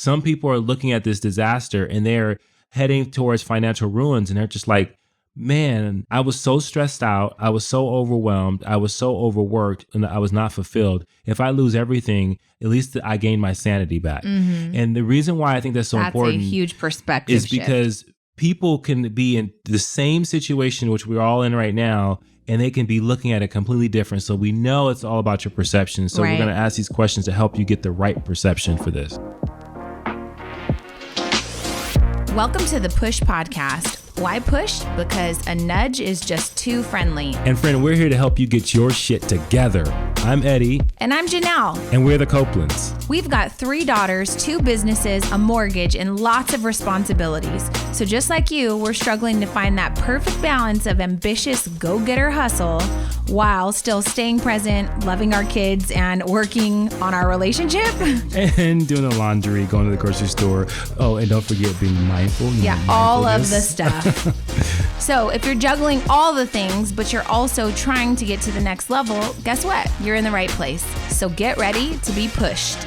Some people are looking at this disaster and they're heading towards financial ruins, and they're just like, man, I was so stressed out. I was so overwhelmed. I was so overworked, and I was not fulfilled. If I lose everything, at least I gain my sanity back. And the reason why I think that's so important, that's a huge perspective is shift. because people can be in the same situation, which we're all in right now, and they can be looking at it completely different. So we know it's all about your perception. So we're going to ask these questions to help you get the right perception for this. Welcome to the Push Podcast. Why push? Because a nudge is just too friendly. And friend, we're here to help you get your shit together. I'm Eddie. And I'm Janelle. And we're the Copelands. We've got 3 daughters, 2 businesses, a mortgage, and lots of responsibilities. So just like you, we're struggling to find that perfect balance of ambitious go-getter hustle while still staying present, loving our kids, and working on our relationship. And doing the laundry, going to the grocery store. Oh, and don't forget being mindful. Yeah, all of the stuff. So if you're juggling all the things, but you're also trying to get to the next level, guess what? You're in the right place. So get ready to be pushed.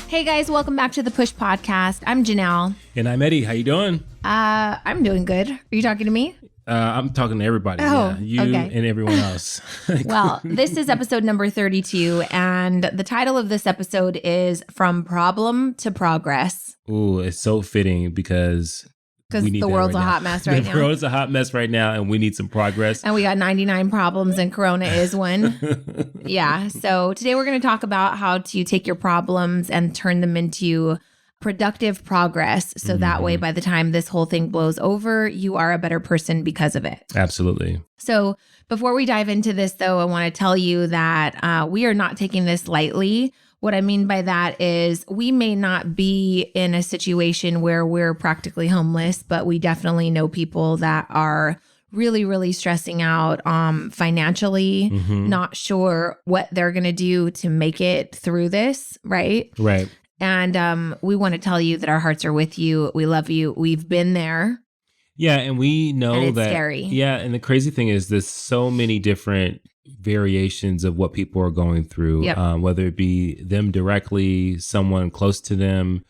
Hey guys, welcome back to the Push Podcast. I'm Janelle. And I'm Eddie. How you doing? I'm doing good. Are you talking to me? I'm talking to everybody. Oh, yeah. You and everyone else. Well, this is episode number 32, and the title of this episode is From Problem to Progress. Ooh, it's so fitting because the world's a hot mess right now. The world's a hot mess right now, and we need some progress. And we got 99 problems, and Corona is one. Yeah. So today we're going to talk about how to take your problems and turn them into productive progress. So that way, by the time this whole thing blows over, you are a better person because of it. Absolutely. So before we dive into this, though, I want to tell you that we are not taking this lightly. What I mean by that is we may not be in a situation where we're practically homeless, but we definitely know people that are really, really stressing out financially, not sure what they're going to do to make it through this, right? Right. And we want to tell you that our hearts are with you. We love you. We've been there. Yeah, and we know and it's that. Scary. Yeah, and the crazy thing is there's so many different variations of what people are going through, whether it be them directly, someone close to them,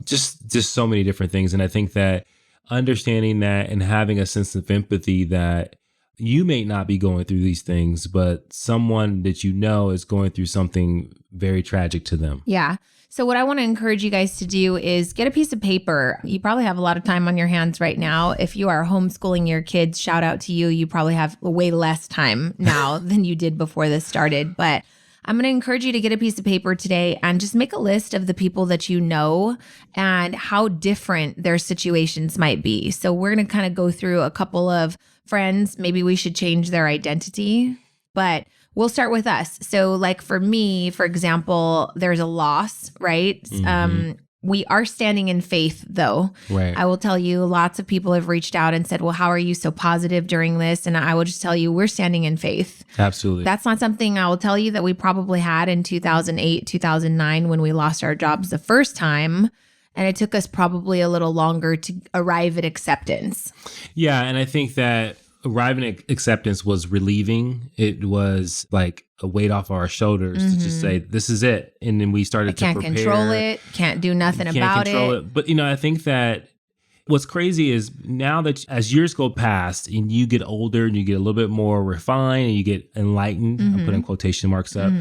just so many different things. And I think that understanding that and having a sense of empathy that you may not be going through these things, but someone that you know is going through something very tragic to them. Yeah. So what I want to encourage you guys to do is get a piece of paper. You probably have a lot of time on your hands right now. If you are homeschooling your kids, shout out to you. You probably have way less time now than you did before this started. But I'm going to encourage you to get a piece of paper today and just make a list of the people that you know and how different their situations might be. So we're going to kind of go through a couple of friends. Maybe we should change their identity, but we'll start with us. So like for me, for example, there's a loss, right? We are standing in faith though. Right. I will tell you, lots of people have reached out and said, well, how are you so positive during this? And I will just tell you, we're standing in faith. Absolutely. That's not something I will tell you that we probably had in 2008, 2009 when we lost our jobs the first time. And it took us probably a little longer to arrive at acceptance. Yeah. And I think that arriving at acceptance was relieving. It was like a weight off our shoulders to just say, this is it. And then we started to prepare. Can't control it. Can't do nothing about it. But, I think that what's crazy is now that as years go past and you get older and you get a little bit more refined and you get enlightened, I'm putting quotation marks up,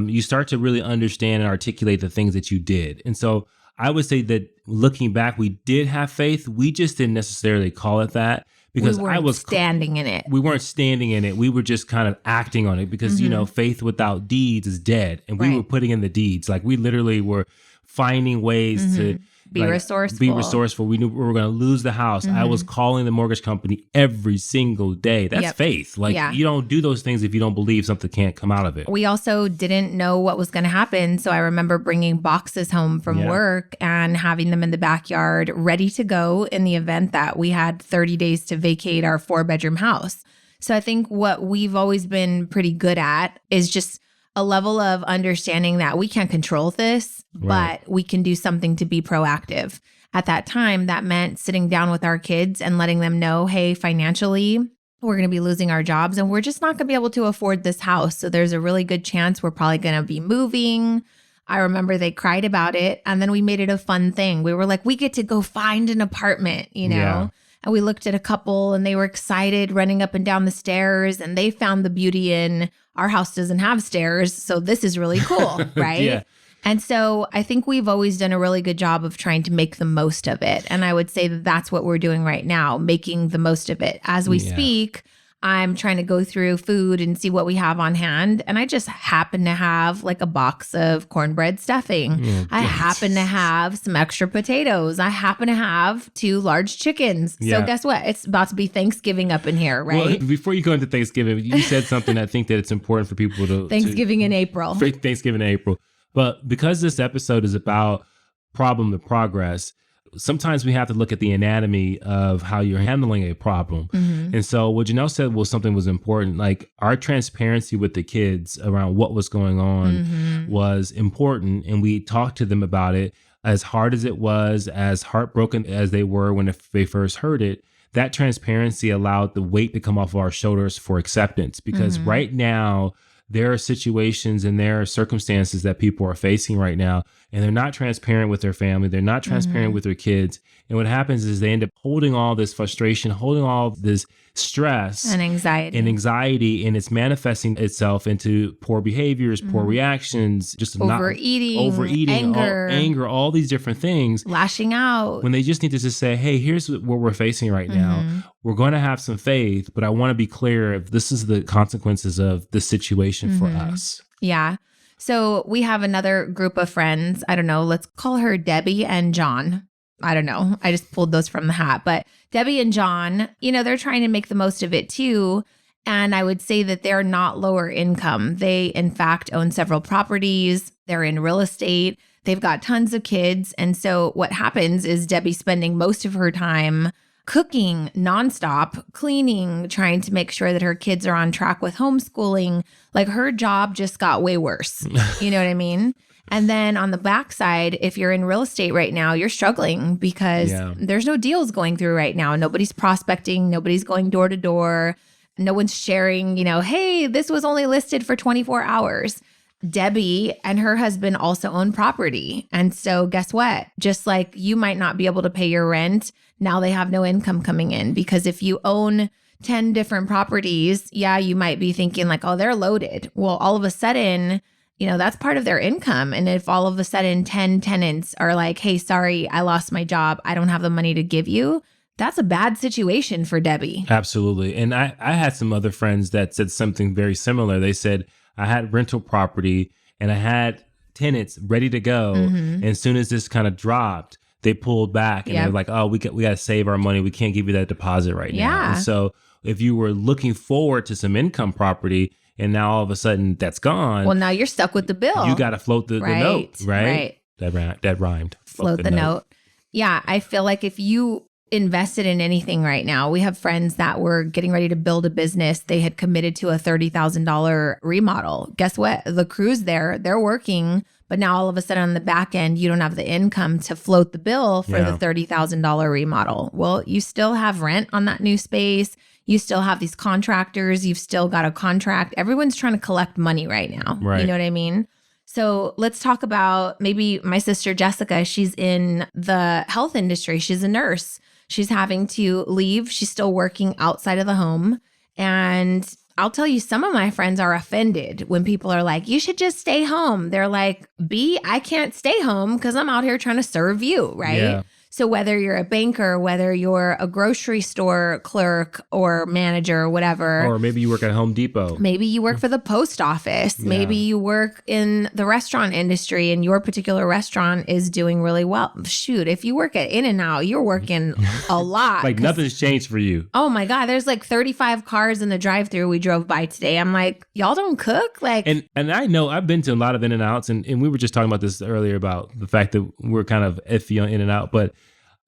you start to really understand and articulate the things that you did. And so I would say that looking back, we did have faith. We just didn't necessarily call it that because I was standing in it. We weren't standing in it. We were just kind of acting on it because, faith without deeds is dead. And we were putting in the deeds. Like we literally were finding ways to be resourceful. Be resourceful. We knew we were going to lose the house. I was calling the mortgage company every single day. That's faith. Like you don't do those things if you don't believe something can't come out of it. We also didn't know what was going to happen. So I remember bringing boxes home from work and having them in the backyard ready to go in the event that we had 30 days to vacate our 4-bedroom house. So I think what we've always been pretty good at is just a level of understanding that we can't control this, but we can do something to be proactive. At that time, that meant sitting down with our kids and letting them know, hey, financially, we're going to be losing our jobs and we're just not going to be able to afford this house. So there's a really good chance we're probably going to be moving. I remember they cried about it. And then we made it a fun thing. We were like, we get to go find an apartment, you know? Yeah. And we looked at a couple and they were excited running up and down the stairs, and they found the beauty in our house doesn't have stairs. So this is really cool, right? Yeah. And so I think we've always done a really good job of trying to make the most of it. And I would say that that's what we're doing right now, making the most of it. As we speak, I'm trying to go through food and see what we have on hand. And I just happen to have like a box of cornbread stuffing. I happen to have some extra potatoes. I happen to have 2 large chickens. Yeah. So guess what? It's about to be Thanksgiving up in here, right? Well, before you go into Thanksgiving, you said something I think that it's important for people to... Thanksgiving in April. Thanksgiving in April. But because this episode is about problem to progress, sometimes we have to look at the anatomy of how you're handling a problem. And so what Janelle said was something was important. Like our transparency with the kids around what was going on was important. And we talked to them about it. As hard as it was, as heartbroken as they were when they first heard it, that transparency allowed the weight to come off of our shoulders for acceptance. Because right now, there are situations and there are circumstances that people are facing right now, and they're not transparent with their family. They're not transparent with their kids. And what happens is they end up holding all this frustration, holding all this stress and anxiety, and it's manifesting itself into poor behaviors, poor reactions, just overeating, anger, all these different things, lashing out, when they just need to just say, hey, here's what we're facing right now. We're going to have some faith, but I want to be clear if this is the consequences of this situation for us. Yeah. So we have another group of friends. I don't know, let's call her Debbie and John. I don't know. I just pulled those from the hat. But Debbie and John, you know, they're trying to make the most of it too. And I would say that they're not lower income. They, in fact, own several properties. They're in real estate. They've got tons of kids. And so what happens is Debbie's spending most of her time cooking nonstop, cleaning, trying to make sure that her kids are on track with homeschooling. Like her job just got way worse. You know what I mean? And then on the backside, if you're in real estate right now, you're struggling because there's no deals going through right now. Nobody's prospecting. Nobody's going door to door. No one's sharing, you know, hey, this was only listed for 24 hours. Debbie and her husband also own property. And so guess what? Just like you might not be able to pay your rent, now they have no income coming in, because if you own 10 different properties, you might be thinking like, oh, they're loaded. Well, all of a sudden, you know, that's part of their income. And if all of a sudden 10 tenants are like, hey, sorry, I lost my job, I don't have the money to give you, that's a bad situation for Debbie. Absolutely. And I had some other friends that said something very similar. They said, I had rental property and I had tenants ready to go. And as soon as this kind of dropped, they pulled back and they're like, oh, we got to save our money. We can't give you that deposit right now. And so if you were looking forward to some income property and now all of a sudden that's gone. Well, now you're stuck with the bill. You got to float the note, right? That rhymed. Float the note. Yeah. I feel like if you invested in anything right now, we have friends that were getting ready to build a business. They had committed to a $30,000 remodel. Guess what? The crew's there, they're working, but now all of a sudden on the back end, you don't have the income to float the bill for the $30,000 remodel. Well, you still have rent on that new space. You still have these contractors. You've still got a contract. Everyone's trying to collect money right now. Right. You know what I mean? So let's talk about maybe my sister Jessica. She's in the health industry. She's a nurse. She's having to leave. She's still working outside of the home. And I'll tell you, some of my friends are offended when people are like, you should just stay home. They're like, B, I can't stay home because I'm out here trying to serve you, right? Yeah. So whether you're a banker, whether you're a grocery store clerk or manager or whatever. Or maybe you work at Home Depot. Maybe you work for the post office. Yeah. Maybe you work in the restaurant industry and your particular restaurant is doing really well. Shoot, if you work at In-N-Out, you're working a lot. Like nothing's changed for you. Oh my God, there's like 35 cars in the drive-thru we drove by today. I'm like, y'all don't cook? Like, And I know I've been to a lot of In-N-Outs and we were just talking about this earlier about the fact that we're kind of iffy on In-N-Out, but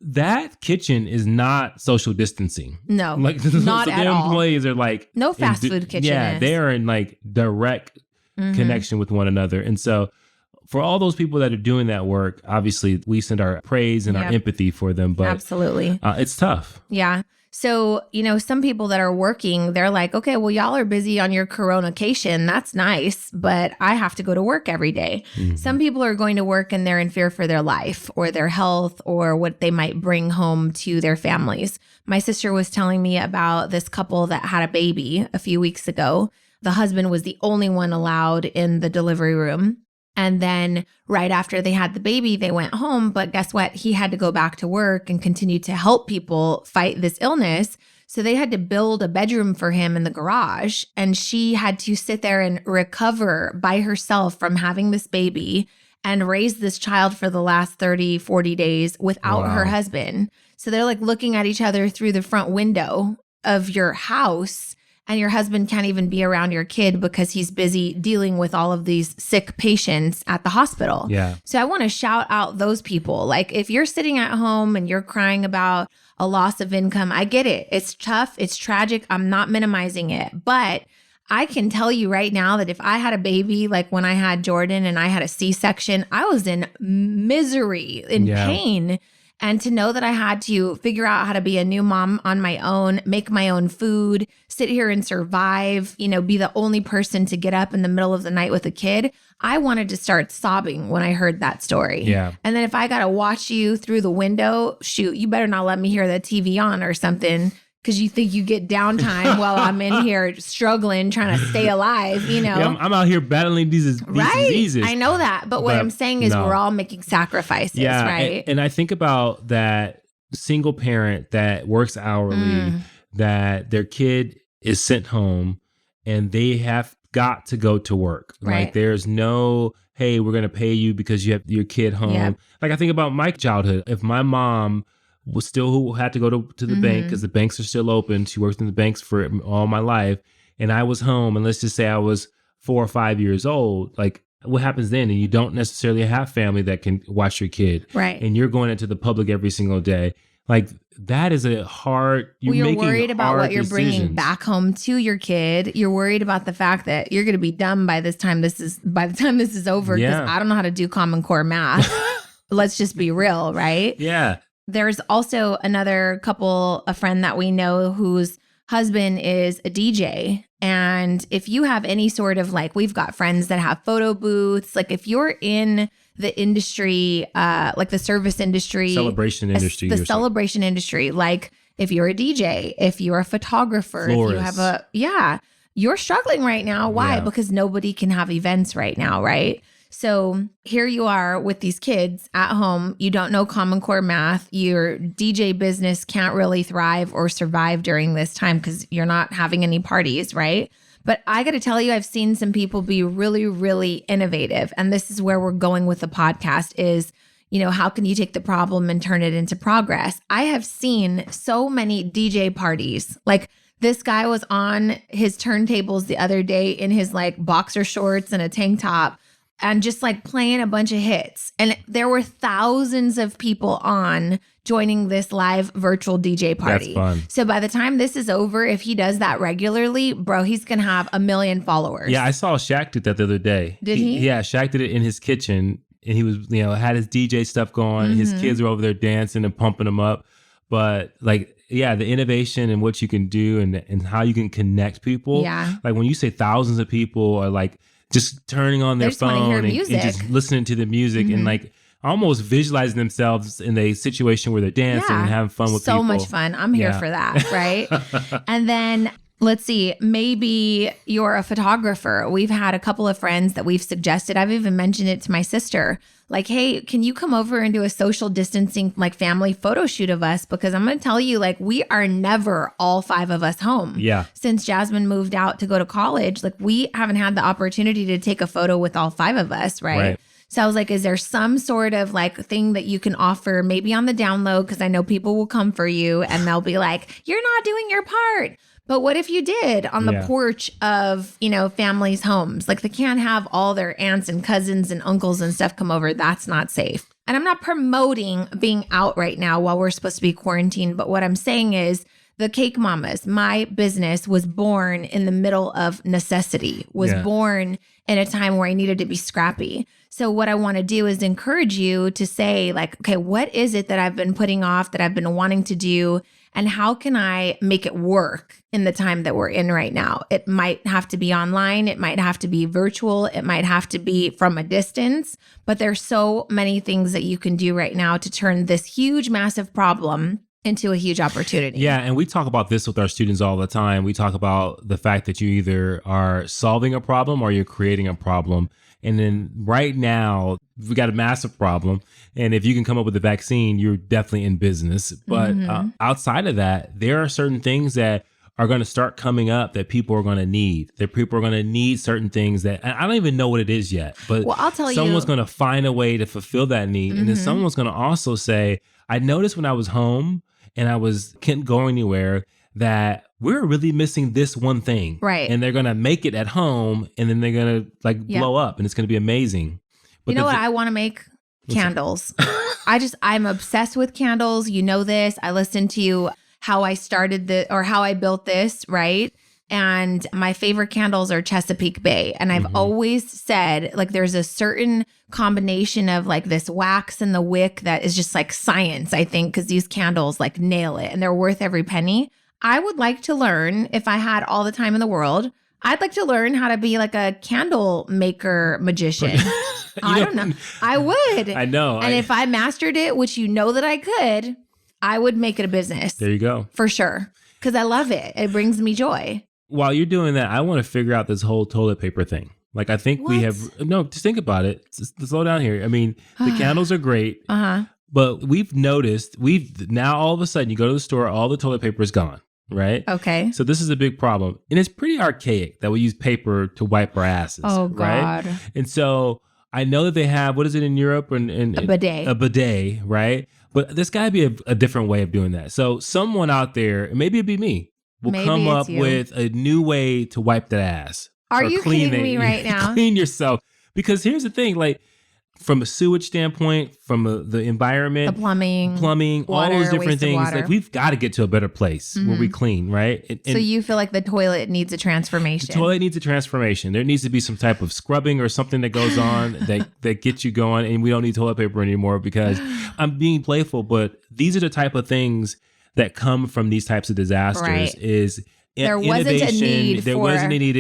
that kitchen is not social distancing. No, like not at all. The employees are like no fast food kitchen. Yeah, they are in like direct connection with one another, and so for all those people that are doing that work, obviously we send our praise and our empathy for them. But absolutely, it's tough. Yeah. So, some people that are working, they're like, okay, well, y'all are busy on your coronacation. That's nice, but I have to go to work every day. Mm-hmm. Some people are going to work and they're in fear for their life or their health or what they might bring home to their families. My sister was telling me about this couple that had a baby a few weeks ago. The husband was the only one allowed in the delivery room. And then right after they had the baby, they went home. But guess what? He had to go back to work and continue to help people fight this illness. So they had to build a bedroom for him in the garage. And she had to sit there and recover by herself from having this baby and raise this child for the last 30, 40 days without her husband. So they're like looking at each other through the front window of your house. And your husband can't even be around your kid because he's busy dealing with all of these sick patients at the hospital. Yeah. So I want to shout out those people. Like if you're sitting at home and you're crying about a loss of income, I get it. It's tough. It's tragic. I'm not minimizing it. But I can tell you right now that if I had a baby, like when I had Jordan and I had a C-section, I was in misery, in pain. And to know that I had to figure out how to be a new mom on my own, make my own food, sit here and survive, be the only person to get up in the middle of the night with a kid, I wanted to start sobbing when I heard that story. Yeah. And then if I got to watch you through the window, shoot, you better not let me hear the TV on or something, because you think you get downtime while I'm in here struggling, trying to stay alive, Yeah, I'm out here battling these diseases. I know that. But what I'm saying is we're all making sacrifices, right? And I think about that single parent that works hourly, that their kid is sent home and they have got to go to work. Right. Like there's no, hey, we're going to pay you because you have your kid home. Yep. Like I think about my childhood. If my mom was still who had to go to the bank because the banks are still open. She worked in the banks for all my life. And I was home. And let's just say I was 4 or 5 years old. Like what happens then? And you don't necessarily have family that can watch your kid. Right. And you're going into the public every single day. Like that is a hard, you're worried about what you're bringing back home to your kid. You're worried about the fact that you're going to be done by the time this is over. Because I don't know how to do Common Core math. Let's just be real, right? Yeah. There's also another couple, a friend that we know whose husband is a DJ. And if you have any sort of we've got friends that have photo booths, like if you're in the industry, like the service industry, celebration industry, celebration industry, like if you're a DJ, if you're a photographer, florist. If you have you're struggling right now. Why? Yeah. Because nobody can have events right now, right? So here you are with these kids at home. You don't know Common Core math. Your DJ business can't really thrive or survive during this time because you're not having any parties, right? But I got to tell you, I've seen some people be really, really innovative. And this is where we're going with the podcast is, how can you take the problem and turn it into progress? I have seen so many DJ parties. Like this guy was on his turntables the other day in his boxer shorts and a tank top, and just playing a bunch of hits. And there were thousands of people on joining this live virtual DJ party. That's fun. So by the time this is over, if he does that regularly, bro, he's going to have 1 million followers. Yeah, I saw Shaq do that the other day. Did he? Yeah, Shaq did it in his kitchen. And he was, had his DJ stuff going. His kids were over there dancing and pumping them up. But the innovation and what you can do and how you can connect people. Yeah. Like when you say thousands of people are just turning on their phone and just listening to the music and almost visualizing themselves in a situation where they're dancing and having fun with people. So much fun. I'm here for that, right? And then let's see, maybe you're a photographer. We've had a couple of friends that we've suggested. I've even mentioned it to my sister. Hey, can you come over and do a social distancing, family photo shoot of us? Because I'm going to tell you, we are never all 5 of us home. Yeah. Since Jasmine moved out to go to college, we haven't had the opportunity to take a photo with all 5 of us, right? So I was like, is there some sort of thing that you can offer maybe on the download? Because I know people will come for you and they'll be like, you're not doing your part. But what if you did on the porch of, families' homes? They can't have all their aunts and cousins and uncles and stuff come over. That's not safe. And I'm not promoting being out right now while we're supposed to be quarantined. But what I'm saying is the Cake Mamas, my business was born in the middle of necessity, was born in a time where I needed to be scrappy. So what I want to do is encourage you to say okay, what is it that I've been putting off that I've been wanting to do? And how can I make it work in the time that we're in right now? It might have to be online. It might have to be virtual. It might have to be from a distance. But there's so many things that you can do right now to turn this huge, massive problem into a huge opportunity. Yeah. And we talk about this with our students all the time. We talk about the fact that you either are solving a problem or you're creating a problem. And then right now, we got a massive problem. And if you can come up with a vaccine, you're definitely in business. But outside of that, there are certain things that are going to start coming up that people are going to need. That people are going to need certain things that I don't even know what it is yet. But I'll tell someone's going to find a way to fulfill that need. And then someone's going to also say, I noticed when I was home and I couldn't go anywhere that we're really missing this one thing. Right. And they're going to make it at home and then they're going to blow up and it's going to be amazing. But you know what I want to make? Candles. I'm obsessed with candles. You know this. I listened to how I started how I built this, right? And my favorite candles are Chesapeake Bay. And I've always said, like, there's a certain combination of like this wax and the wick that is just like science, I think, because these candles like nail it and they're worth every penny. I would like to learn, if I had all the time in the world, I'd like to learn how to be like a candle maker magician. I don't know. I would. I know. And if I mastered it, which you know that I could, I would make it a business. There you go. For sure. Because I love it. It brings me joy. While you're doing that, I want to figure out this whole toilet paper thing. Like, I think just think about it. Just slow down here. I mean, the candles are great. But we've noticed, now all of a sudden you go to the store, all the toilet paper is gone. Right? Okay. So this is a big problem. And it's pretty archaic that we use paper to wipe our asses. Oh, God. Right? And so I know that they have, what is it in Europe? A bidet. A bidet, right? But there's got to be a different way of doing that. So someone out there, maybe it'd be me, will come up with a new way to wipe that ass. Are you kidding me right now? Clean yourself. Because here's the thing, like, from a sewage standpoint, from the environment, the plumbing, water, all those different things, like, we've got to get to a better place where we clean, right? And so you feel like the toilet needs a transformation. The toilet needs a transformation. There needs to be some type of scrubbing or something that goes on that gets you going, and we don't need toilet paper anymore, because I'm being playful, but these are the type of things that come from these types of disasters. Right. There wasn't a need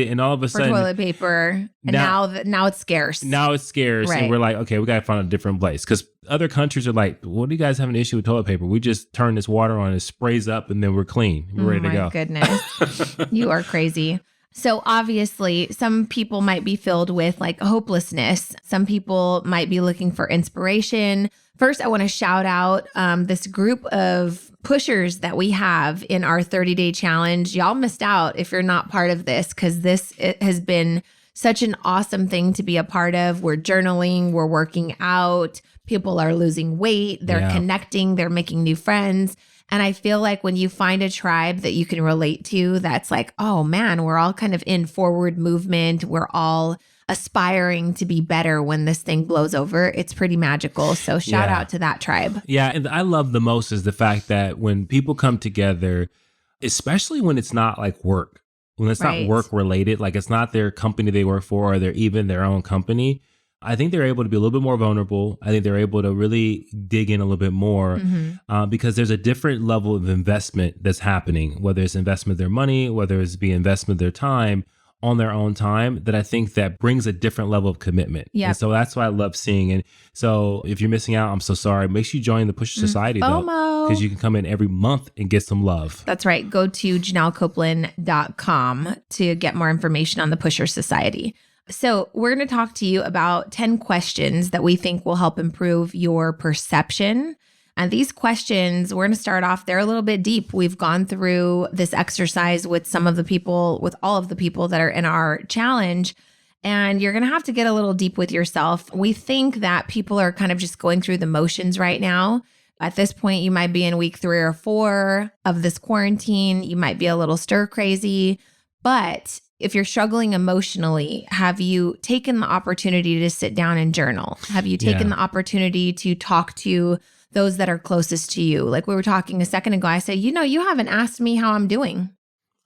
and all of a sudden toilet paper, and now it's scarce. Now it's scarce, right. And we're like, okay, we got to find a different place, because other countries are like, what do you guys have an issue with toilet paper? We just turn this water on, it sprays up, and then we're clean. We're ready to go. My goodness, you are crazy. So obviously, some people might be filled with like hopelessness. Some people might be looking for inspiration. First, I want to shout out this group of pushers that we have in our 30-day challenge. Y'all missed out if you're not part of this, because it has been such an awesome thing to be a part of. We're journaling, we're working out, people are losing weight, they're connecting, they're making new friends. And I feel like when you find a tribe that you can relate to, that's like, oh man, we're all kind of in forward movement. We're all aspiring to be better when this thing blows over. It's pretty magical. So shout out to that tribe. Yeah. And I love the most is the fact that when people come together, especially when it's not like work, when it's not work related, like it's not their company they work for, or they're even their own company, I think they're able to be a little bit more vulnerable. I think they're able to really dig in a little bit more because there's a different level of investment that's happening, whether it's investment of their money, whether it's be investment of their time on their own time, that I think that brings a different level of commitment. Yeah. And so that's what I love seeing. And so if you're missing out, I'm so sorry. Make sure you join the Pusher Society though, because you can come in every month and get some love. That's right. Go to JanelleCopeland.com to get more information on the Pusher Society. So we're going to talk to you about 10 questions that we think will help improve your perception. And these questions, we're going to start off, they're a little bit deep. We've gone through this exercise with all of the people that are in our challenge. And you're going to have to get a little deep with yourself. We think that people are kind of just going through the motions right now. At this point, you might be in week 3 or 4 of this quarantine. You might be a little stir crazy. But if you're struggling emotionally, have you taken the opportunity to sit down and journal? Have you taken the opportunity to talk to those that are closest to you? Like we were talking a second ago, I said, you haven't asked me how I'm doing.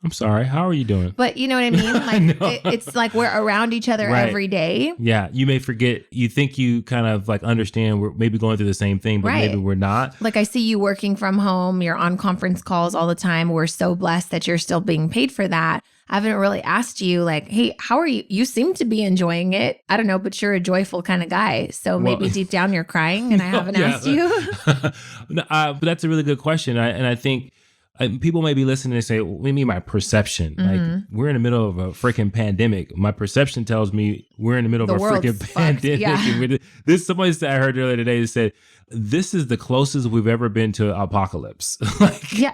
I'm sorry. How are you doing? But you know what I mean? Like it's like we're around each other every day. Yeah. You may forget. You think you kind of like understand we're maybe going through the same thing, but maybe we're not. Like I see you working from home. You're on conference calls all the time. We're so blessed that you're still being paid for that. I haven't really asked you like, hey, how are you? You seem to be enjoying it. I don't know, but you're a joyful kind of guy. So maybe deep down you're crying and I haven't asked you. But that's a really good question. And I think people may be listening and say, what do you mean by perception? Like we're in the middle of a freaking pandemic. My perception tells me we're in the middle of a freaking pandemic. Yeah. Somebody I heard earlier today that said, this is the closest we've ever been to apocalypse.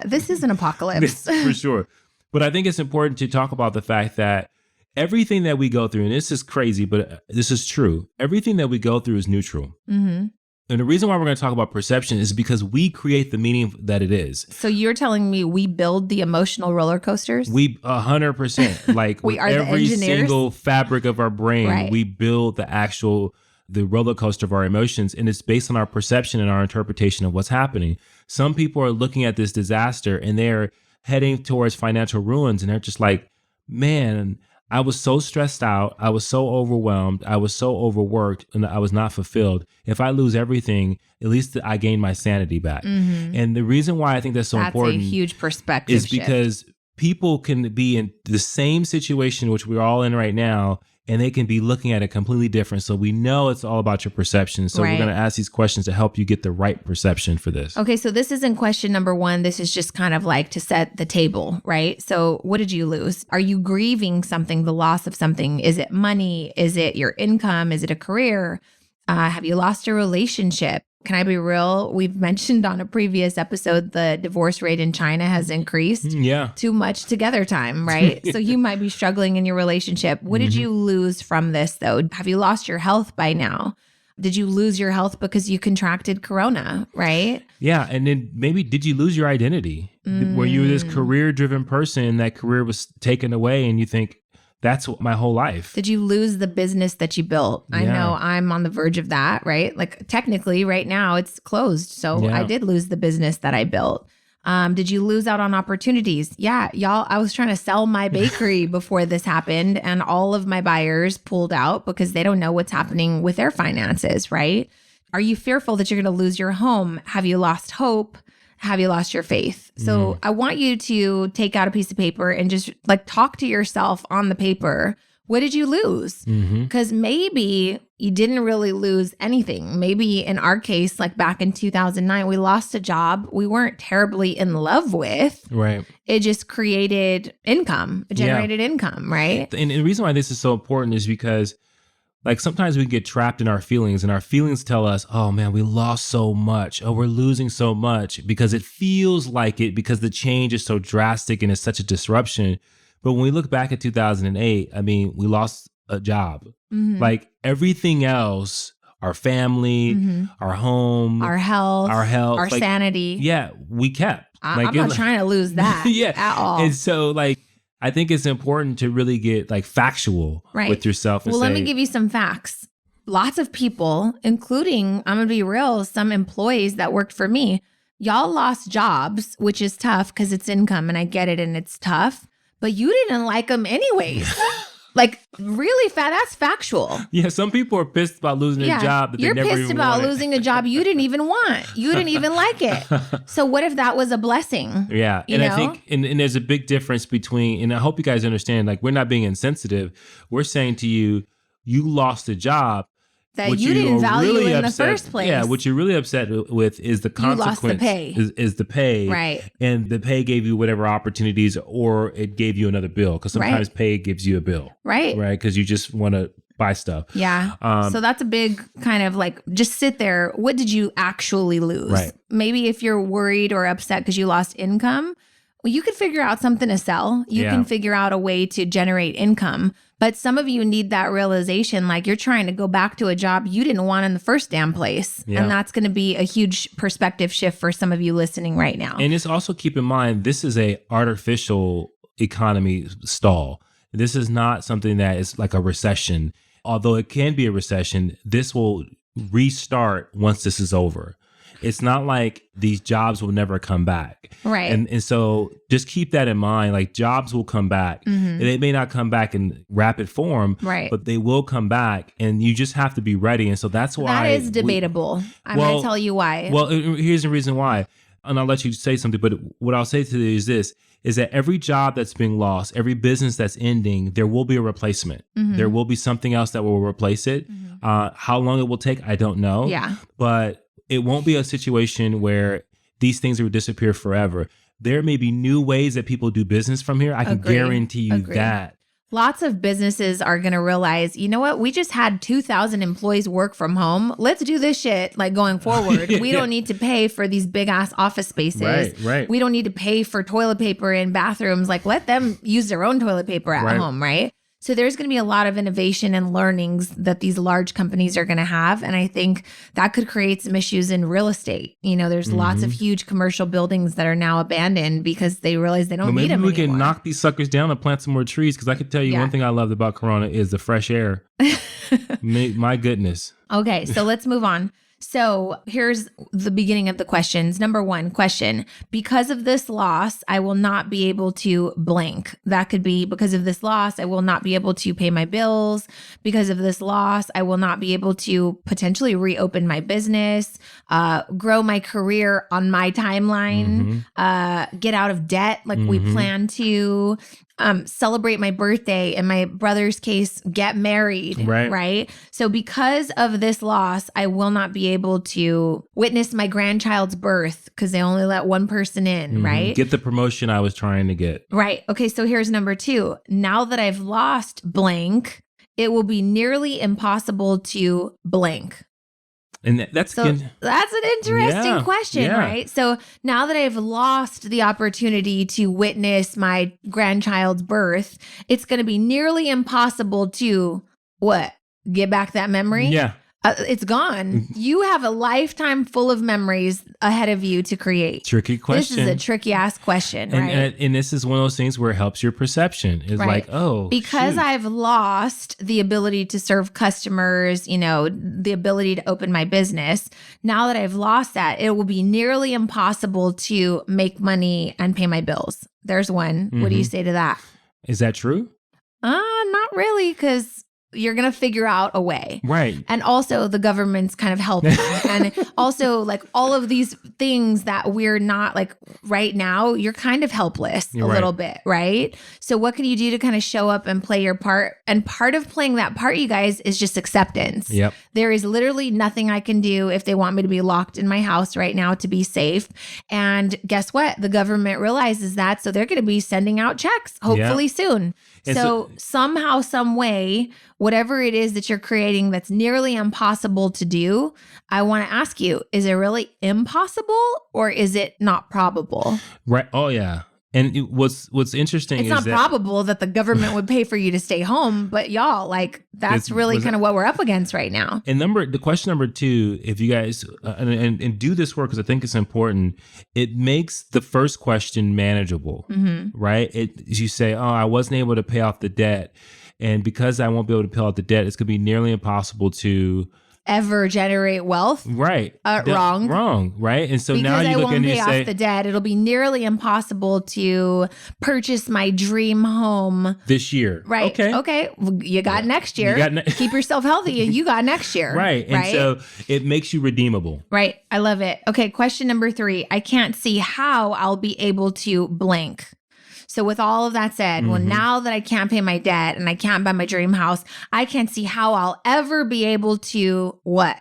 This is an apocalypse. For sure. But I think it's important to talk about the fact that everything that we go through, and this is crazy, but this is true. Everything that we go through is neutral. Mm-hmm. And the reason why we're going to talk about perception is because we create the meaning that it is. So you're telling me we build the emotional roller coasters? We 100%. Like we are every single fabric of our brain, we build the roller coaster of our emotions. And it's based on our perception and our interpretation of what's happening. Some people are looking at this disaster and they're heading towards financial ruins. And they're just like, man, I was so stressed out. I was so overwhelmed. I was so overworked and I was not fulfilled. If I lose everything, at least I gain my sanity back. Mm-hmm. And the reason why I think that's so important a huge perspective is because people can be in the same situation, which we're all in right now, and they can be looking at it completely different. So we know it's all about your perception. So we're going to ask these questions to help you get the right perception for this. Okay, so this isn't question number one. This is just kind of like to set the table, right? So what did you lose? Are you grieving something, the loss of something? Is it money? Is it your income? Is it a career? Have you lost a relationship? Can I be real? We've mentioned on a previous episode, the divorce rate in China has increased. Yeah. Too much together time, right? So you might be struggling in your relationship. What did you lose from this though? Have you lost your health by now? Did you lose your health because you contracted corona, right? Yeah. And then maybe did you lose your identity? Were you this career-driven person and that career was taken away and you think, that's my whole life. Did you lose the business that you built? I know I'm on the verge of that, right? Like technically right now it's closed. So I did lose the business that I built. Did you lose out on opportunities? Yeah, y'all, I was trying to sell my bakery before this happened and all of my buyers pulled out because they don't know what's happening with their finances, right? Are you fearful that you're going to lose your home? Have you lost hope? Have you lost your faith? So I want you to take out a piece of paper and just like talk to yourself on the paper. What did you lose? Because maybe you didn't really lose anything. Maybe in our case, like back in 2009, we lost a job we weren't terribly in love with. Right. It just created income, it generated income, right? And the reason why this is so important is because like sometimes we get trapped in our feelings and our feelings tell us, oh man, we lost so much. Oh, we're losing so much because it feels like it because the change is so drastic and it's such a disruption. But when we look back at 2008, I mean, we lost a job. Like everything else, our family, our home, our health, our like, sanity. Yeah, we kept. I'm not trying to lose that at all. And so like, I think it's important to really get like factual with yourself. And let me give you some facts. Lots of people, including, I'm going to be real, some employees that worked for me, y'all lost jobs, which is tough because it's income and I get it and it's tough, but you didn't like them anyways. Like really that's factual. Yeah, some people are pissed about losing a job that they never even wanted. You're pissed about losing a job you didn't even want. You didn't even like it. So what if that was a blessing? Yeah, and I think, and there's a big difference between, and I hope you guys understand, like we're not being insensitive. We're saying to you, you lost a job that you didn't value really in the first place. Yeah, what you're really upset with is the consequence. You lost the pay. Is the pay. Right. And the pay gave you whatever opportunities or it gave you another bill. Because sometimes pay gives you a bill. Right. Right. Because you just want to buy stuff. Yeah. So that's a big kind of like, just sit there. What did you actually lose? Right. Maybe if you're worried or upset because you lost income, well, you could figure out something to sell. You can figure out a way to generate income. But some of you need that realization, like you're trying to go back to a job you didn't want in the first damn place. Yeah. And that's going to be a huge perspective shift for some of you listening right now. And it's also keep in mind, this is a artificial economy stall. This is not something that is like a recession. Although it can be a recession, this will restart once this is over. it's not like these jobs will never come back. Right. And so just keep that in mind. Like jobs will come back. And they may not come back in rapid form, right, but they will come back, and you just have to be ready. And so that's why that is debatable. I'm going to tell you why. Well, here's the reason why. And I'll let you say something, but what I'll say to you is this, is that every job that's being lost, every business that's ending, there will be a replacement. There will be something else that will replace it. How long it will take, I don't know. Yeah. But it won't be a situation where these things will disappear forever. There may be new ways that people do business from here. I can guarantee you that. Lots of businesses are going to realize, you know what? We just had 2,000 employees work from home. Let's do this shit like going forward. We don't need to pay for these big ass office spaces. Right. We don't need to pay for toilet paper in bathrooms. Like let them use their own toilet paper at home, right? So there's going to be a lot of innovation and learnings that these large companies are going to have. And I think that could create some issues in real estate. You know, there's lots of huge commercial buildings that are now abandoned because they realize they don't need them anymore. Maybe we can knock these suckers down and plant some more trees. Because I can tell you one thing I loved about Corona is the fresh air. My goodness. Okay, so let's move on. So here's the beginning of the questions. Number one question, because of this loss, I will not be able to blank. That could be because of this loss, I will not be able to pay my bills. Because of this loss, I will not be able to potentially reopen my business, grow my career on my timeline, get out of debt like we plan to, celebrate my birthday, in my brother's case, get married, right? So because of this loss, I will not be able to witness my grandchild's birth because they only let one person in, right? Get the promotion I was trying to get. Right. Okay, so here's number two. Now that I've lost blank, it will be nearly impossible to blank. And that's an interesting question, right? So now that I've lost the opportunity to witness my grandchild's birth, it's going to be nearly impossible to get back that memory? Yeah. It's gone. You have a lifetime full of memories ahead of you to create. Tricky question. This is a tricky ass question, right? And this is one of those things where it helps your perception. It's like, because I've lost the ability to serve customers, you know, the ability to open my business. Now that I've lost that, it will be nearly impossible to make money and pay my bills. There's one. What do you say to that? Is that true? Not really, because you're going to figure out a way. Right. And also the government's kind of helping. And also like all of these things that we're not like right now, you're kind of helpless a little bit, right? So what can you do to kind of show up and play your part? And part of playing that part, you guys, is just acceptance. Yep. There is literally nothing I can do if they want me to be locked in my house right now to be safe. And guess what? The government realizes that. So they're going to be sending out checks hopefully soon. So somehow, some way, whatever it is that you're creating that's nearly impossible to do, I want to ask you, is it really impossible or is it not probable? Right. Oh, yeah. And what's interesting is it's not probable that the government would pay for you to stay home, but y'all, like that's really kind of what we're up against right now. And the question number two, if you guys and do this work because I think it's important, it makes the first question manageable, right? You say, oh, I wasn't able to pay off the debt, and because I won't be able to pay off the debt, it's going to be nearly impossible to ever generate wealth. Right. Wrong. Right. And so because now you look and you say, I won't pay off the debt. It'll be nearly impossible to purchase my dream home this year. Right. Okay. Well, you got next year. Keep yourself healthy and you got next year. Right. And so it makes you redeemable. Right. I love it. Okay. Question number 3. I can't see how I'll be able to blank. So with all of that said, well, now that I can't pay my debt and I can't buy my dream house, I can't see how I'll ever be able to what?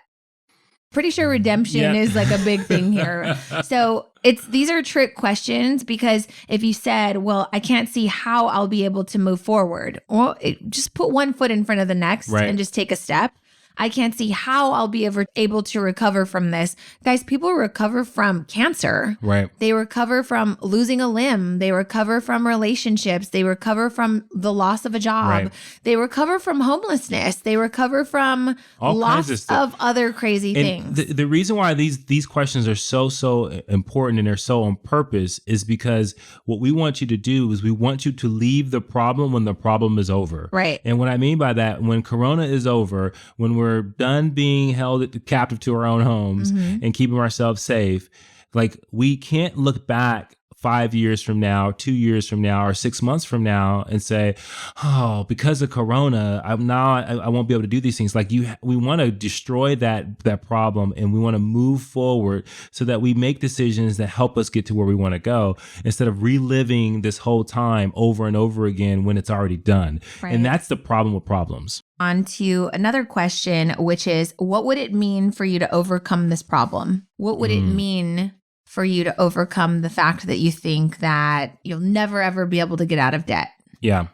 Pretty sure redemption is like a big thing here. So these are trick questions because if you said, well, I can't see how I'll be able to move forward, well, just put one foot in front of the next and just take a step. I can't see how I'll be ever able to recover from this. Guys, people recover from cancer. Right. They recover from losing a limb. They recover from relationships. They recover from the loss of a job. Right. They recover from homelessness. They recover from all lots of other crazy things. The reason why these questions are so important and they're so on purpose is because what we want you to do is we want you to leave the problem when the problem is over. Right. And what I mean by that, when Corona is over, when we're we're done being held captive to our own homes and keeping ourselves safe, like we can't look back 5 years from now, 2 years from now, or 6 months from now and say, oh, because of Corona, I won't be able to do these things. Like we want to destroy that problem, and we want to move forward so that we make decisions that help us get to where we want to go, instead of reliving this whole time over and over again when it's already done. Right. And that's the problem with problems. On to another question, which is, what would it mean for you to overcome this problem? What would it mean for you to overcome the fact that you think that you'll never, ever be able to get out of debt? Yeah.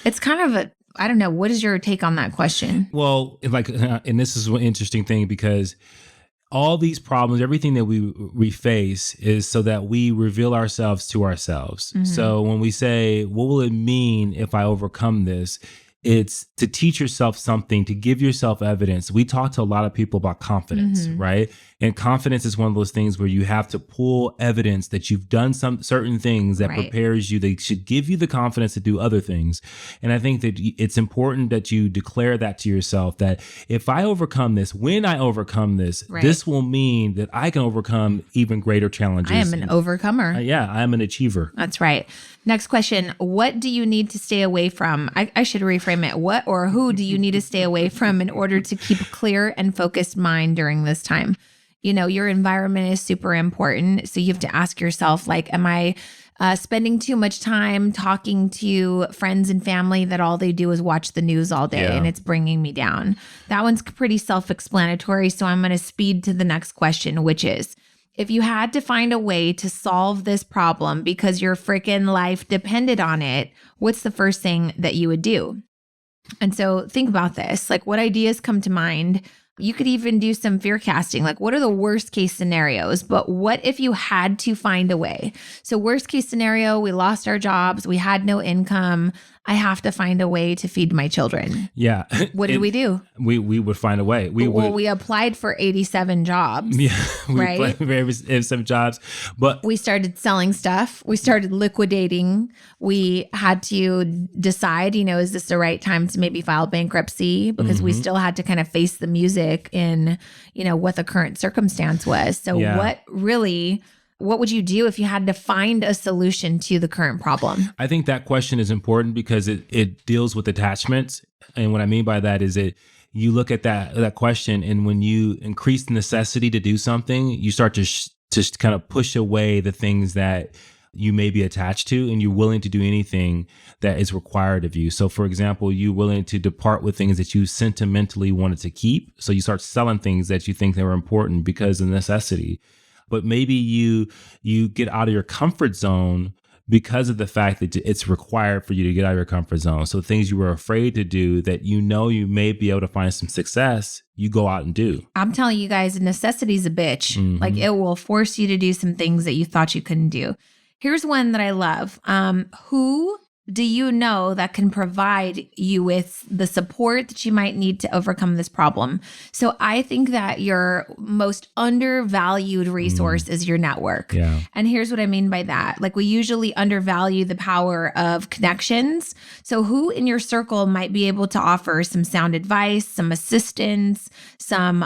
It's kind of I don't know. What is your take on that question? Well, and this is an interesting thing, because all these problems, everything that we face is so that we reveal ourselves to ourselves. So when we say, what will it mean if I overcome this? It's to teach yourself something, to give yourself evidence. We talk to a lot of people about confidence, right? And confidence is one of those things where you have to pull evidence that you've done some certain things that prepares you. They should give you the confidence to do other things. And I think that it's important that you declare that to yourself, that if I overcome this, when I overcome this, this will mean that I can overcome even greater challenges. I am an overcomer. I am an achiever. That's right. Next question. What do you need to stay away from? I should reframe it. What or who do you need to stay away from in order to keep a clear and focused mind during this time? You know, your environment is super important. So you have to ask yourself, like, am I spending too much time talking to friends and family that all they do is watch the news all day and it's bringing me down? That one's pretty self-explanatory. So I'm going to speed to the next question, which is, if you had to find a way to solve this problem because your freaking life depended on it, what's the first thing that you would do? And so think about this. Like, what ideas come to mind? You could even do some fear casting. Like, what are the worst case scenarios? But what if you had to find a way? So worst case scenario, we lost our jobs. We had no income. I have to find a way to feed my children. Yeah. What did we do? We would find a way. We applied for 87 jobs. Yeah. We right? applied for 87 jobs. But we started selling stuff. We started liquidating. We had to decide, is this the right time to maybe file bankruptcy? Because we still had to kind of face the music in, what the current circumstance was. So what would you do if you had to find a solution to the current problem? I think that question is important because it deals with attachments. And what I mean by that is you look at that question, and when you increase the necessity to do something, you start to just kind of push away the things that you may be attached to, and you're willing to do anything that is required of you. So for example, you're willing to depart with things that you sentimentally wanted to keep. So you start selling things that you think they were important because of necessity. But maybe you get out of your comfort zone because of the fact that it's required for you to get out of your comfort zone. So things you were afraid to do that you may be able to find some success, you go out and do. I'm telling you guys, necessity is a bitch. Like, it will force you to do some things that you thought you couldn't do. Here's one that I love. Who do you know that can provide you with the support that you might need to overcome this problem? So I think that your most undervalued resource is your network. Yeah. And here's what I mean by that. Like, we usually undervalue the power of connections. So who in your circle might be able to offer some sound advice, some assistance, some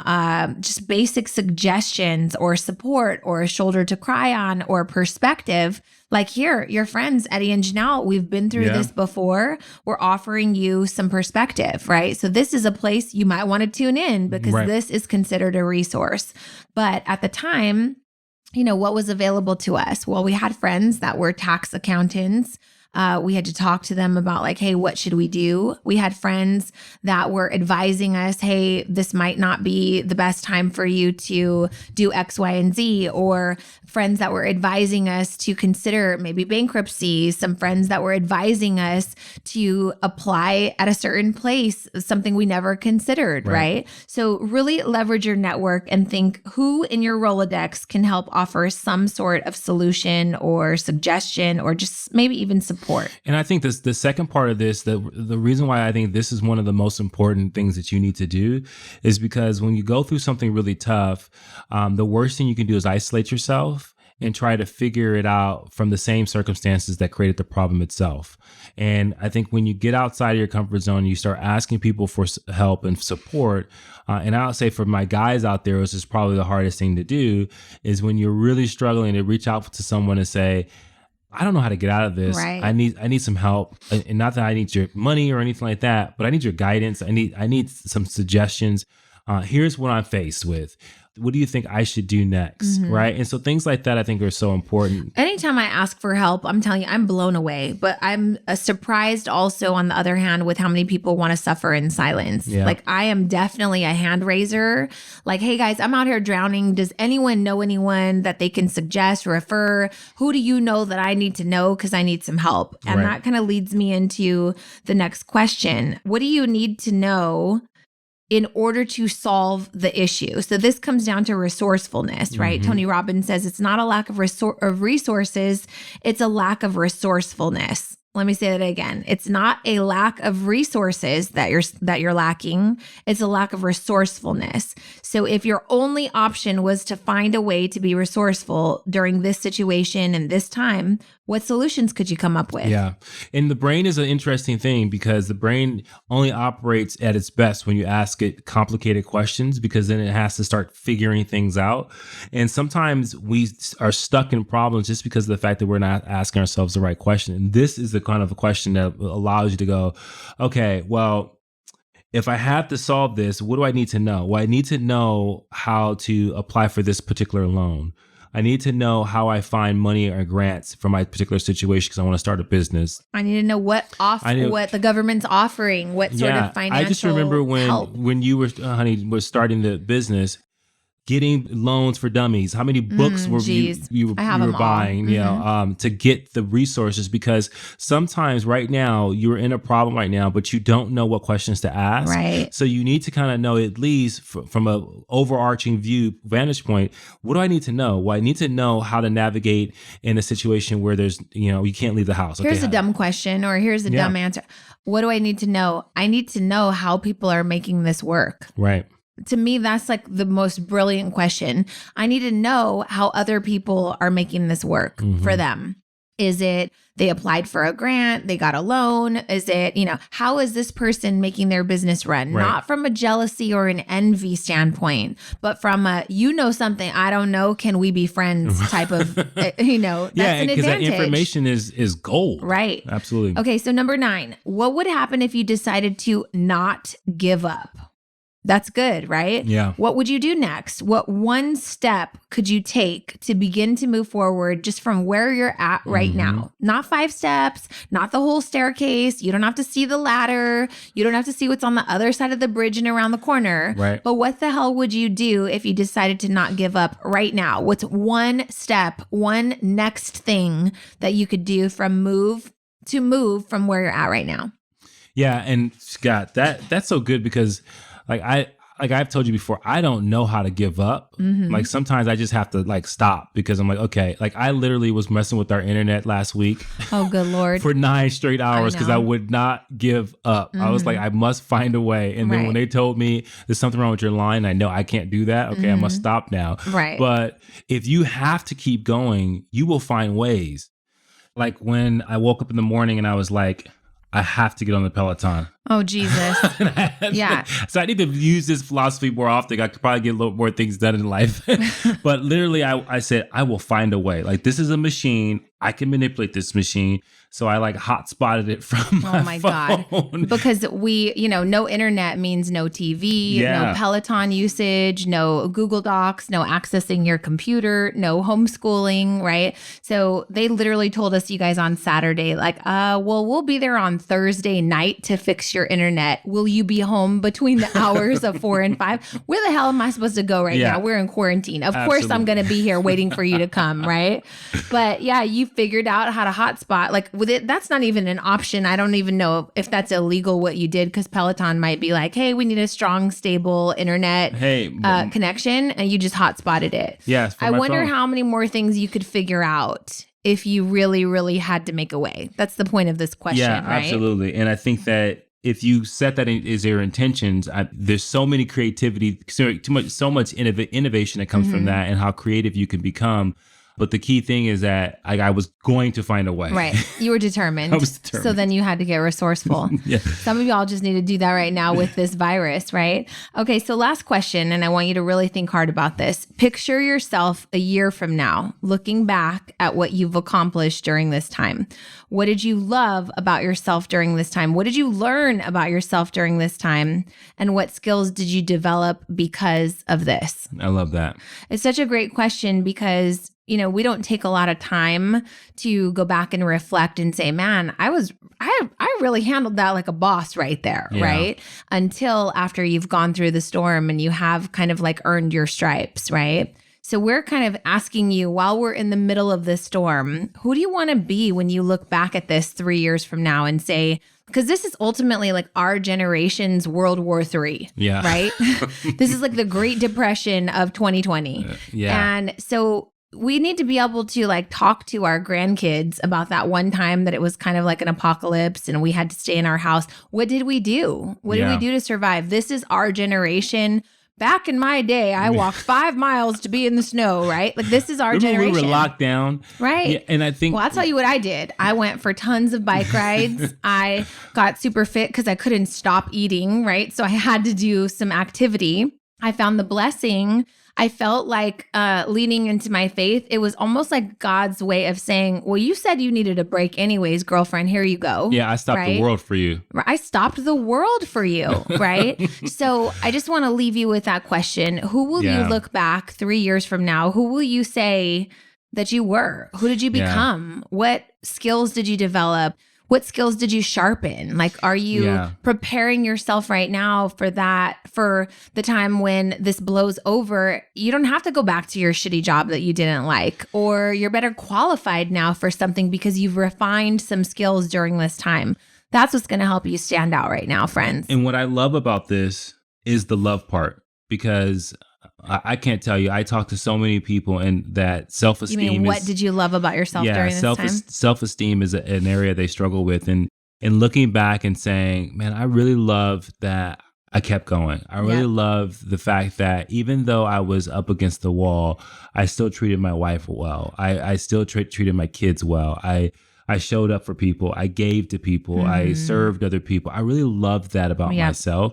just basic suggestions or support or a shoulder to cry on or perspective? Like, here, your friends, Eddie and Janelle, we've been through this before. We're offering you some perspective, right? So this is a place you might want to tune in because this is considered a resource. But at the time, what was available to us? Well, we had friends that were tax accountants. We had to talk to them about, like, hey, what should we do? We had friends that were advising us, hey, this might not be the best time for you to do X, Y, and Z, or friends that were advising us to consider maybe bankruptcy, some friends that were advising us to apply at a certain place, something we never considered, right? So really leverage your network and think who in your Rolodex can help offer some sort of solution or suggestion or just maybe even support. And I think the second part of this, the reason why I think this is one of the most important things that you need to do is because when you go through something really tough, the worst thing you can do is isolate yourself and try to figure it out from the same circumstances that created the problem itself. And I think when you get outside of your comfort zone, you start asking people for help and support. And I'll say for my guys out there, which is probably the hardest thing to do, is when you're really struggling to reach out to someone and say, I don't know how to get out of this. Right. I need some help. And not that I need your money or anything like that, but I need your guidance. I need some suggestions. Here's what I'm faced with. What do you think I should do next? Right. And so things like that, I think, are so important. Anytime I ask for help, I'm telling you, I'm blown away. But I'm surprised also, on the other hand, with how many people want to suffer in silence. Yeah. Like, I am definitely a hand raiser. Like, hey, guys, I'm out here drowning. Does anyone know anyone that they can suggest, refer? Who do you know that I need to know? Because I need some help. And Right. that kind of leads me into the next question. What do you need to know in order to solve the issue? So this comes down to resourcefulness, right? Tony Robbins says it's not a lack of resources, it's a lack of resourcefulness. Let me say that again. It's not a lack of resources that you're lacking. It's a lack of resourcefulness. So if your only option was to find a way to be resourceful during this situation and this time, what solutions could you come up with? Yeah. And the brain is an interesting thing because the brain only operates at its best when you ask it complicated questions, because then it has to start figuring things out. And sometimes we are stuck in problems just because of the fact that we're not asking ourselves the right question. And this is the kind of a question that allows you to go, okay, well, if I have to solve this, what do I need to know? Well, I need to know how to apply for this particular loan. I need to know how I find money or grants for my particular situation because I want to start a business. I need to know what the government's offering, what sort of financial I just remember help. when you were, honey, was starting the business, getting loans for dummies. How many books were you were buying, to get the resources? Because sometimes right now you're in a problem right now, but you don't know what questions to ask. Right. So you need to kind of know, at least from a overarching vantage point, what do I need to know? Well, I need to know how to navigate in a situation where there's, you can't leave the house. Here's a dumb question, or here's a dumb answer. What do I need to know? I need to know how people are making this work. Right. To me, that's like the most brilliant question. I need to know how other people are making this work for them. Is it they applied for a grant, they got a loan? Is it, how is this person making their business run? Right. Not from a jealousy or an envy standpoint, but from a, something I don't know, can we be friends type of, that's an advantage. Yeah, because that information is gold. Right. Absolutely. Okay, so number 9, what would happen if you decided to not give up? That's good, right? Yeah. What would you do next? What one step could you take to begin to move forward just from where you're at right now? Not 5 steps, not the whole staircase. You don't have to see the ladder. You don't have to see what's on the other side of the bridge and around the corner. Right. But what the hell would you do if you decided to not give up right now? What's one step, one next thing that you could do from move from where you're at right now? Yeah. And Scott, that's so good because I've told you before, I don't know how to give up. Like sometimes I just have to stop because I'm like, okay, I literally was messing with our internet last week. Oh, good Lord. For 9 straight hours because I would not give up. I was like, I must find a way. And then when they told me there's something wrong with your line, I know I can't do that. Okay, I must stop now. Right. But if you have to keep going, you will find ways. Like when I woke up in the morning and I was like, I have to get on the Peloton. Oh, Jesus. Yeah. So I need to use this philosophy more often. I could probably get a little more things done in life. But literally, I said, I will find a way. This is a machine. I can manipulate this machine. So I hotspotted it from my phone. God. Because no internet means no TV, no Peloton usage, no Google Docs, no accessing your computer, no homeschooling, right? So they literally told us, you guys, on Saturday, we'll be there on Thursday night to fix your internet. Will you be home between the hours of 4 and 5? Where the hell am I supposed to go right now? We're in quarantine. Of course I'm going to be here waiting for you to come, right? But yeah, you figured out how to hotspot. With it, that's not even an option. I don't even know if that's illegal what you did, because Peloton might be like, hey, we need a strong, stable internet connection, and you just hotspotted it. Yes. I wonder how many more things you could figure out if you really, really had to make a way. That's the point of this question, right? Yeah, absolutely. And I think that if you set that as your intentions, there's so many creativity, so much innovation that comes from that, and how creative you can become. But the key thing is that I was going to find a way. Right. You were determined. I was determined. So then you had to get resourceful. Yeah. Some of y'all just need to do that right now with this virus, right? Okay, so last question, and I want you to really think hard about this. Picture yourself a year from now, looking back at what you've accomplished during this time. What did you love about yourself during this time? What did you learn about yourself during this time? And what skills did you develop because of this? I love that. It's such a great question because we don't take a lot of time to go back and reflect and say, man, I really handled that like a boss right there, right? Until after you've gone through the storm and you have kind of like earned your stripes, right? So we're kind of asking you, while we're in the middle of this storm, who do you want to be when you look back at this 3 years from now and say, because this is ultimately like our generation's World War III, right? This is like the Great Depression of 2020. And so we need to be able to like talk to our grandkids about that one time that it was kind of like an apocalypse and we had to stay in our house. What did we do? What did we do to survive? This is our generation. Back in my day, I walked 5 miles to be in the snow, right? Like this is our generation. We were locked down. Right. Yeah, and I think... Well, I'll tell you what I did. I went for tons of bike rides. I got super fit because I couldn't stop eating, right? So I had to do some activity. I found the blessing. I felt like leaning into my faith. It was almost like God's way of saying, well, you said you needed a break anyways, girlfriend. Here you go. Yeah, I stopped the world for you. I stopped the world for you, right? So I just want to leave you with that question. Who will you look back 3 years from now? Who will you say that you were? Who did you become? What skills did you develop? What skills did you sharpen? Like, are you preparing yourself right now for that, for the time when this blows over? You don't have to go back to your shitty job that you didn't like, or you're better qualified now for something because you've refined some skills during this time. That's what's going to help you stand out right now, friends. And what I love about this is the love part, because I can't tell you, I talk to so many people, and that self-esteem You mean, what did you love about yourself during this time? Self-esteem is an area they struggle with. And looking back and saying, man, I really love that I kept going. I really love the fact that even though I was up against the wall, I still treated my wife well. I still treated my kids well. I showed up for people. I gave to people. I served other people. I really loved that about myself.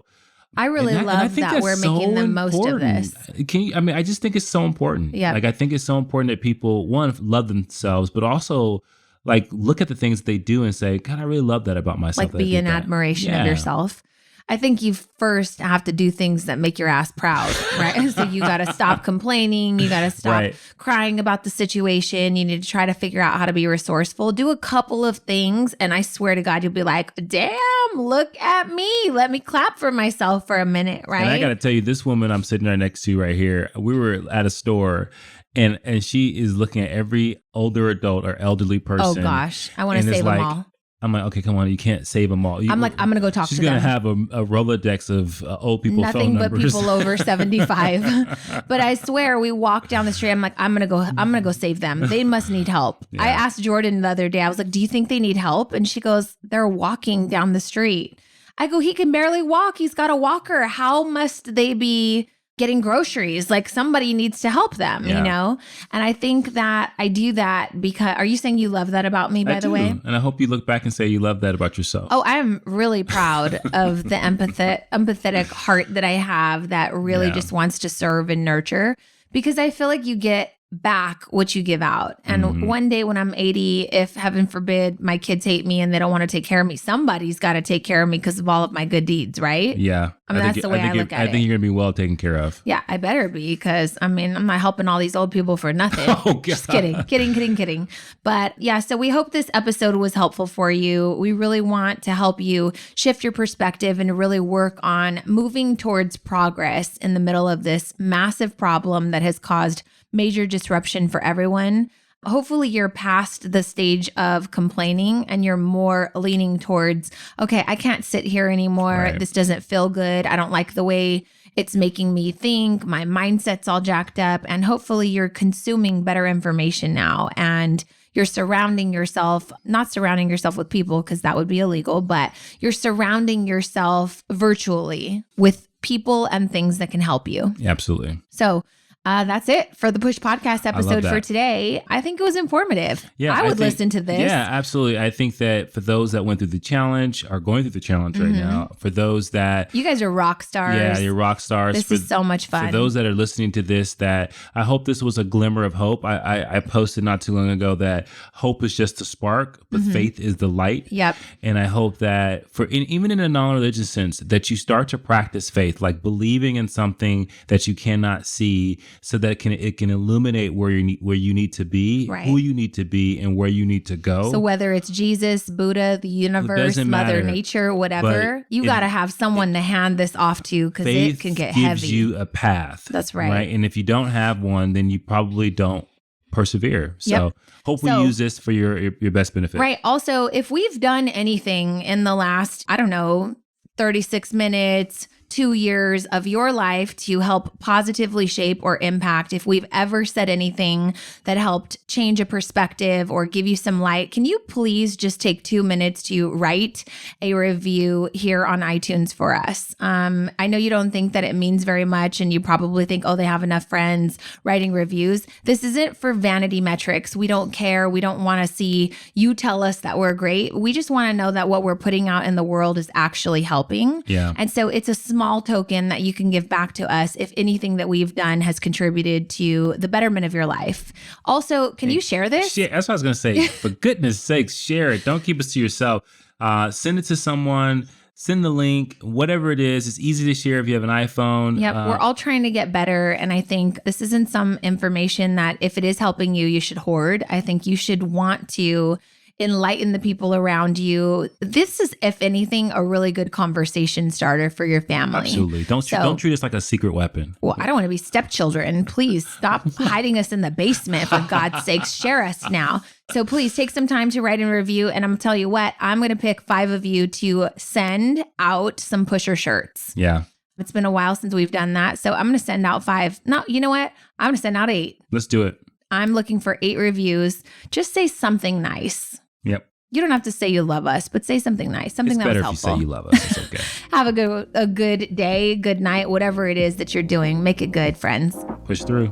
I really love that we're making the most of this. I just think it's so important. Yeah. Like, I think it's so important that people, one, love themselves, but also like look at the things they do and say, God, I really love that about myself. Like be in admiration of yourself. I think you first have to do things that make your ass proud, right? So you got to stop complaining. You got to stop crying about the situation. You need to try to figure out how to be resourceful. Do a couple of things. And I swear to God, you'll be like, damn, look at me. Let me clap for myself for a minute, right? And I got to tell you, this woman I'm sitting right next to right here, we were at a store and she is looking at every older adult or elderly person. Oh gosh, I want to save them all. I'm like, okay, come on, you can't save them all. I'm like, I'm going to go talk to them. She's going to have a Rolodex of old people phone numbers. Nothing but people over 75. But I swear, we walk down the street. I'm like, I'm going to go save them. They must need help. I asked Jordan the other day, I was like, do you think they need help? And she goes, they're walking down the street. I go, he can barely walk. He's got a walker. How must they be getting groceries? Like, somebody needs to help them, you know? And I think that I do that because, are you saying you love that about me, by the way? And I hope you look back and say you love that about yourself. Oh, I'm really proud of the empathetic heart that I have that really just wants to serve and nurture, because I feel like you get back what you give out. And one day when I'm 80, if heaven forbid my kids hate me and they don't want to take care of me, somebody's got to take care of me because of all of my good deeds, right? Yeah. I mean, that's the way I look at it. I think you're going to be well taken care of. Yeah, I better be, because I mean, I'm not helping all these old people for nothing. Oh, God. Just kidding. But yeah, so we hope this episode was helpful for you. We really want to help you shift your perspective and really work on moving towards progress in the middle of this massive problem that has caused major disruption for everyone. Hopefully you're past the stage of complaining and you're more leaning towards, okay, I can't sit here anymore. Right. This doesn't feel good. I don't like the way it's making me think. My mindset's all jacked up. And hopefully you're consuming better information now, and you're surrounding yourself, not surrounding yourself with people because that would be illegal, but you're surrounding yourself virtually with people and things that can help you. Absolutely. So That's it for the Push Podcast episode for today. I think it was informative. Yeah, I would listen to this. Yeah, absolutely. I think that for those that went through the challenge, are going through the challenge right now, for those that... You guys are rock stars. Yeah, you're rock stars. This is so much fun. For those that are listening to this, that I hope this was a glimmer of hope. I posted not too long ago that hope is just a spark, but faith is the light. Yep. And I hope that even in a non-religious sense, that you start to practice faith, like believing in something that you cannot see, so that it can illuminate where you need to be, who you need to be, and where you need to go. So whether it's Jesus, Buddha, the universe, Mother Nature, whatever, you got to have someone to hand this off to, because it can get heavy. Faith gives you a path. That's right. And if you don't have one, then you probably don't persevere. So hope we use this for your best benefit. Right. Also, if we've done anything in the last, 36 minutes, 2 years of your life to help positively shape or impact, if we've ever said anything that helped change a perspective or give you some light, can you please just take 2 minutes to write a review here on iTunes for us? I know you don't think that it means very much, and you probably think, oh, they have enough friends writing reviews. This isn't for vanity metrics. We don't care. We don't want to see you tell us that we're great. We just want to know that what we're putting out in the world is actually helping. Yeah. And so it's a small token that you can give back to us if anything that we've done has contributed to the betterment of your life. Also, can you share this? That's what I was going to say. For goodness sakes, share it. Don't keep it to yourself. Send it to someone. Send the link, whatever it is. It's easy to share if you have an iPhone. Yep, we're all trying to get better. And I think this isn't some information that if it is helping you, you should hoard. I think you should want to enlighten the people around you. This is, if anything, a really good conversation starter for your family. Absolutely. Don't treat us like a secret weapon. Well, I don't want to be stepchildren. Please stop hiding us in the basement, for God's sakes. Share us now. So please take some time to write a review. And I'm going to tell you what, I'm going to pick 5 of you to send out some pusher shirts. Yeah. It's been a while since we've done that. So I'm going to send out 5. No, you know what? I'm going to send out 8. Let's do it. I'm looking for 8 reviews. Just say something nice. Yep. You don't have to say you love us, but say something nice, something that was helpful. It's better if you say you love us. It's okay. Have a good day, good night, whatever it is that you're doing. Make it good, friends. Push through.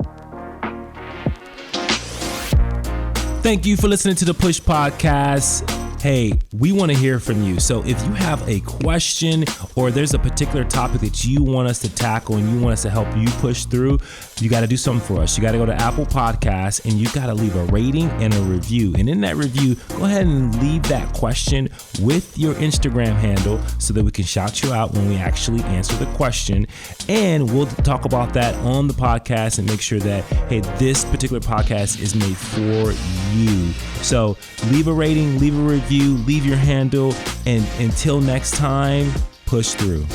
Thank you for listening to the Push Podcast. Hey, we want to hear from you. So if you have a question or there's a particular topic that you want us to tackle and you want us to help you push through, you got to do something for us. You got to go to Apple Podcasts and you got to leave a rating and a review. And in that review, go ahead and leave that question with your Instagram handle so that we can shout you out when we actually answer the question. And we'll talk about that on the podcast and make sure that, hey, this particular podcast is made for you. So leave a rating, leave a review, leave your handle, and until next time, push through.